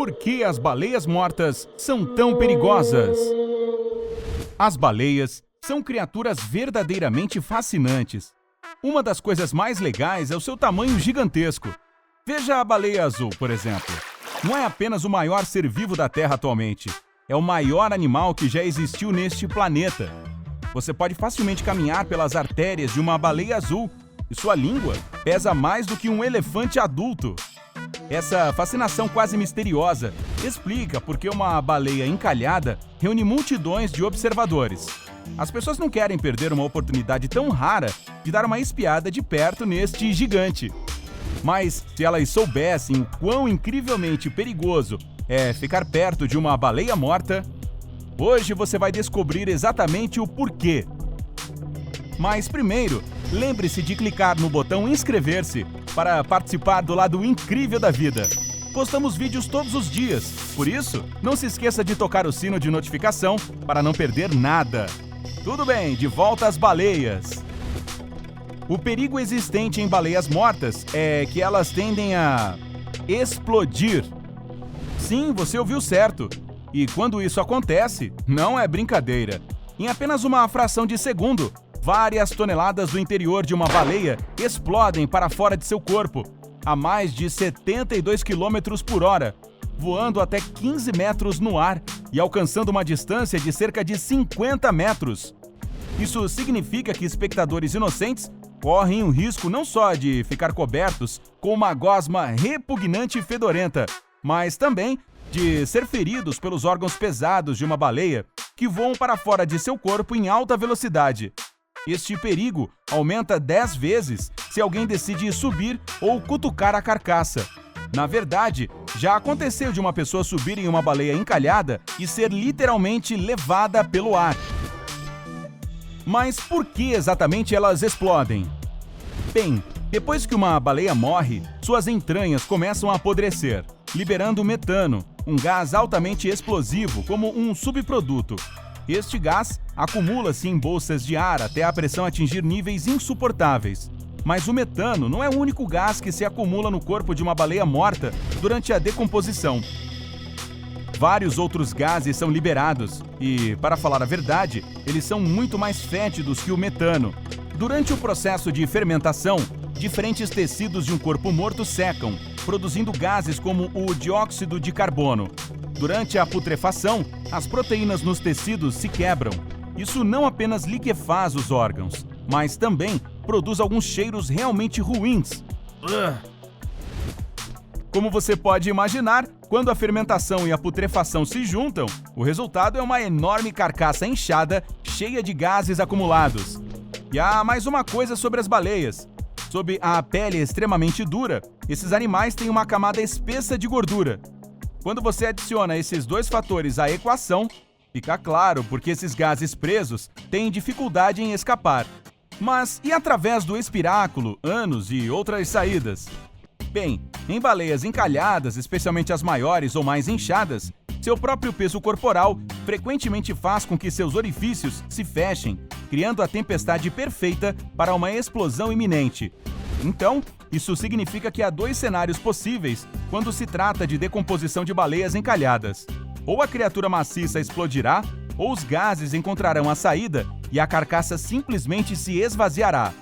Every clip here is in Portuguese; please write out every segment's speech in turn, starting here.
Por que as baleias mortas são tão perigosas? As baleias são criaturas verdadeiramente fascinantes. Uma das coisas mais legais é o seu tamanho gigantesco. Veja a baleia azul, por exemplo. Não é apenas o maior ser vivo da Terra atualmente. É o maior animal que já existiu neste planeta. Você pode facilmente caminhar pelas artérias de uma baleia azul e sua língua pesa mais do que um elefante adulto. Essa fascinação quase misteriosa explica por que uma baleia encalhada reúne multidões de observadores. As pessoas não querem perder uma oportunidade tão rara de dar uma espiada de perto neste gigante. Mas se elas soubessem o quão incrivelmente perigoso é ficar perto de uma baleia morta, hoje você vai descobrir exatamente o porquê. Mas primeiro, lembre-se de clicar no botão inscrever-se para participar do lado incrível da vida. Postamos vídeos todos os dias, por isso, não se esqueça de tocar o sino de notificação para não perder nada. Tudo bem, de volta às baleias. O perigo existente em baleias mortas é que elas tendem a explodir. Sim, você ouviu certo. E quando isso acontece, não é brincadeira. Em apenas uma fração de segundo, várias toneladas do interior de uma baleia explodem para fora de seu corpo, a mais de 72 km por hora, voando até 15 metros no ar e alcançando uma distância de cerca de 50 metros. Isso significa que espectadores inocentes correm o risco não só de ficar cobertos com uma gosma repugnante e fedorenta, mas também de ser feridos pelos órgãos pesados de uma baleia que voam para fora de seu corpo em alta velocidade. Este perigo aumenta 10 vezes se alguém decide subir ou cutucar a carcaça. Na verdade, já aconteceu de uma pessoa subir em uma baleia encalhada e ser literalmente levada pelo ar. Mas por que exatamente elas explodem? Bem, depois que uma baleia morre, suas entranhas começam a apodrecer, liberando metano, um gás altamente explosivo como um subproduto. Este gás acumula-se em bolsas de ar até a pressão atingir níveis insuportáveis. Mas o metano não é o único gás que se acumula no corpo de uma baleia morta durante a decomposição. Vários outros gases são liberados e, para falar a verdade, eles são muito mais fétidos que o metano. Durante o processo de fermentação, diferentes tecidos de um corpo morto secam, produzindo gases como o dióxido de carbono. Durante a putrefação, as proteínas nos tecidos se quebram. Isso não apenas liquefaz os órgãos, mas também produz alguns cheiros realmente ruins. Como você pode imaginar, quando a fermentação e a putrefação se juntam, o resultado é uma enorme carcaça inchada, cheia de gases acumulados. E há mais uma coisa sobre as baleias. Sob a pele extremamente dura, esses animais têm uma camada espessa de gordura. Quando você adiciona esses dois fatores à equação, fica claro porque esses gases presos têm dificuldade em escapar. Mas e através do espiráculo, ânus e outras saídas? Bem, em baleias encalhadas, especialmente as maiores ou mais inchadas, seu próprio peso corporal frequentemente faz com que seus orifícios se fechem, criando a tempestade perfeita para uma explosão iminente. Então, isso significa que há dois cenários possíveis quando se trata de decomposição de baleias encalhadas. Ou a criatura maciça explodirá, ou os gases encontrarão a saída e a carcaça simplesmente se esvaziará.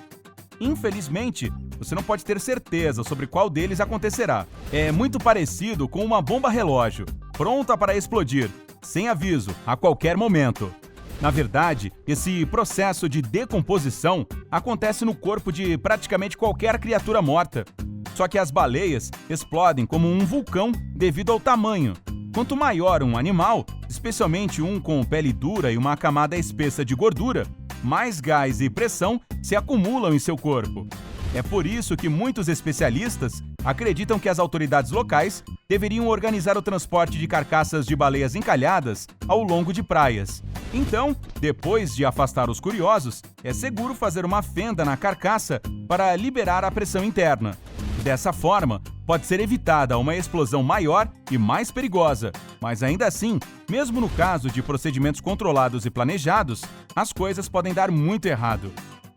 Infelizmente, você não pode ter certeza sobre qual deles acontecerá. É muito parecido com uma bomba relógio, pronta para explodir, sem aviso, a qualquer momento. Na verdade, esse processo de decomposição acontece no corpo de praticamente qualquer criatura morta. Só que as baleias explodem como um vulcão devido ao tamanho. Quanto maior um animal, especialmente um com pele dura e uma camada espessa de gordura, mais gás e pressão se acumulam em seu corpo. É por isso que muitos especialistas acreditam que as autoridades locais deveriam organizar o transporte de carcaças de baleias encalhadas ao longo de praias. Então, depois de afastar os curiosos, é seguro fazer uma fenda na carcaça para liberar a pressão interna. Dessa forma, pode ser evitada uma explosão maior e mais perigosa, mas ainda assim, mesmo no caso de procedimentos controlados e planejados, as coisas podem dar muito errado.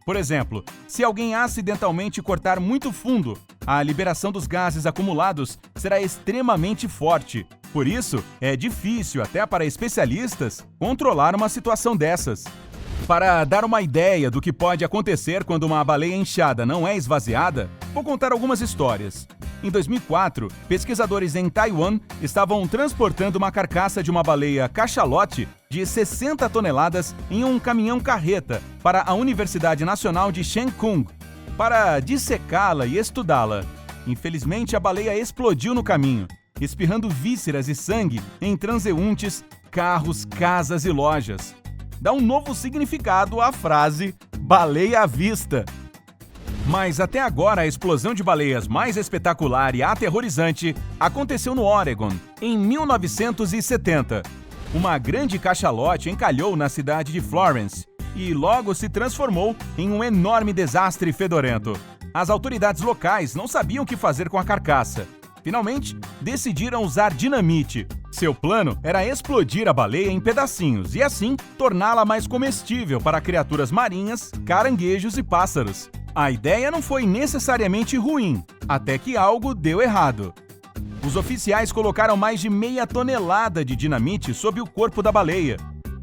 Por exemplo, se alguém acidentalmente cortar muito fundo, a liberação dos gases acumulados será extremamente forte. Por isso, é difícil, até para especialistas, controlar uma situação dessas. Para dar uma ideia do que pode acontecer quando uma baleia inchada não é esvaziada, vou contar algumas histórias. Em 2004, pesquisadores em Taiwan estavam transportando uma carcaça de uma baleia cachalote de 60 toneladas em um caminhão-carreta para a Universidade Nacional de Shenkung, para dissecá-la e estudá-la. Infelizmente, a baleia explodiu no caminho, espirrando vísceras e sangue em transeuntes, carros, casas e lojas. Dá um novo significado à frase baleia à vista. Mas até agora a explosão de baleias mais espetacular e aterrorizante aconteceu no Oregon, em 1970. Uma grande cachalote encalhou na cidade de Florence e logo se transformou em um enorme desastre fedorento. As autoridades locais não sabiam o que fazer com a carcaça. Finalmente, decidiram usar dinamite. Seu plano era explodir a baleia em pedacinhos e assim torná-la mais comestível para criaturas marinhas, caranguejos e pássaros. A ideia não foi necessariamente ruim, até que algo deu errado. Os oficiais colocaram mais de meia tonelada de dinamite sob o corpo da baleia.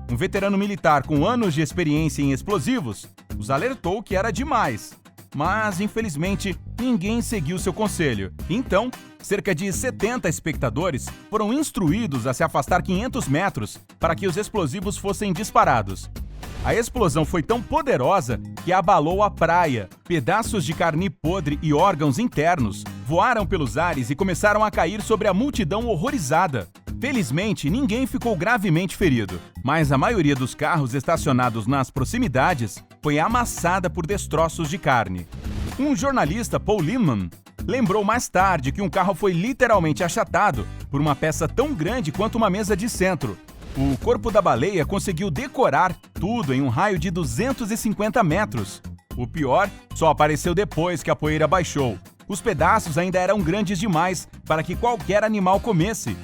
Um veterano militar com anos de experiência em explosivos os alertou que era demais. Mas, infelizmente, ninguém seguiu seu conselho. Então, cerca de 70 espectadores foram instruídos a se afastar 500 metros para que os explosivos fossem disparados. A explosão foi tão poderosa que abalou a praia. Pedaços de carne podre e órgãos internos voaram pelos ares e começaram a cair sobre a multidão horrorizada. Felizmente, ninguém ficou gravemente ferido, mas a maioria dos carros estacionados nas proximidades foi amassada por destroços de carne. Um jornalista, Paul Lindman, lembrou mais tarde que um carro foi literalmente achatado por uma peça tão grande quanto uma mesa de centro. O corpo da baleia conseguiu decorar tudo em um raio de 250 metros. O pior só apareceu depois que a poeira baixou. Os pedaços ainda eram grandes demais para que qualquer animal comesse.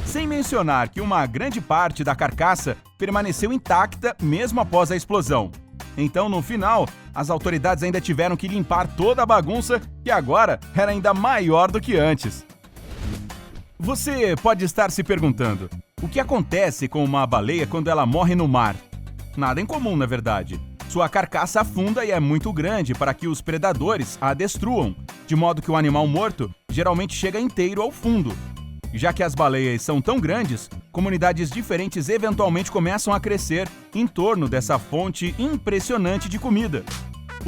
Sem mencionar que uma grande parte da carcaça permaneceu intacta mesmo após a explosão. Então, no final, as autoridades ainda tiveram que limpar toda a bagunça que agora era ainda maior do que antes. Você pode estar se perguntando, o que acontece com uma baleia quando ela morre no mar? Nada incomum, na verdade. Sua carcaça afunda e é muito grande para que os predadores a destruam, de modo que o animal morto geralmente chega inteiro ao fundo. Já que as baleias são tão grandes, comunidades diferentes eventualmente começam a crescer em torno dessa fonte impressionante de comida.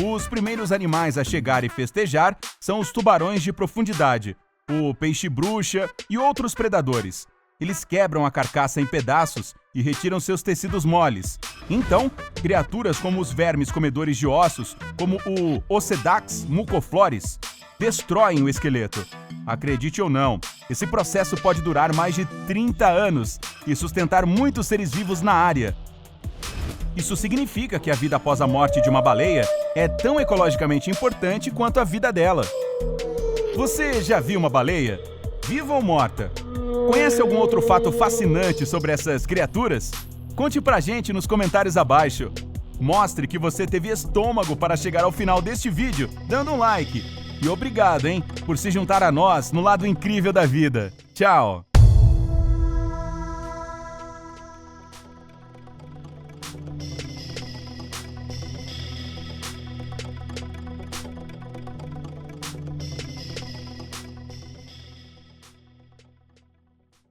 Os primeiros animais a chegar e festejar são os tubarões de profundidade, o peixe-bruxa e outros predadores. Eles quebram a carcaça em pedaços e retiram seus tecidos moles. Então, criaturas como os vermes comedores de ossos, como o Ocedax mucoflores, destroem o esqueleto. Acredite ou não, esse processo pode durar mais de 30 anos e sustentar muitos seres vivos na área. Isso significa que a vida após a morte de uma baleia é tão ecologicamente importante quanto a vida dela. Você já viu uma baleia? Viva ou morta? Conhece algum outro fato fascinante sobre essas criaturas? Conte pra gente nos comentários abaixo. Mostre que você teve estômago para chegar ao final deste vídeo, dando um like. E obrigado, por se juntar a nós no lado incrível da vida. Tchau!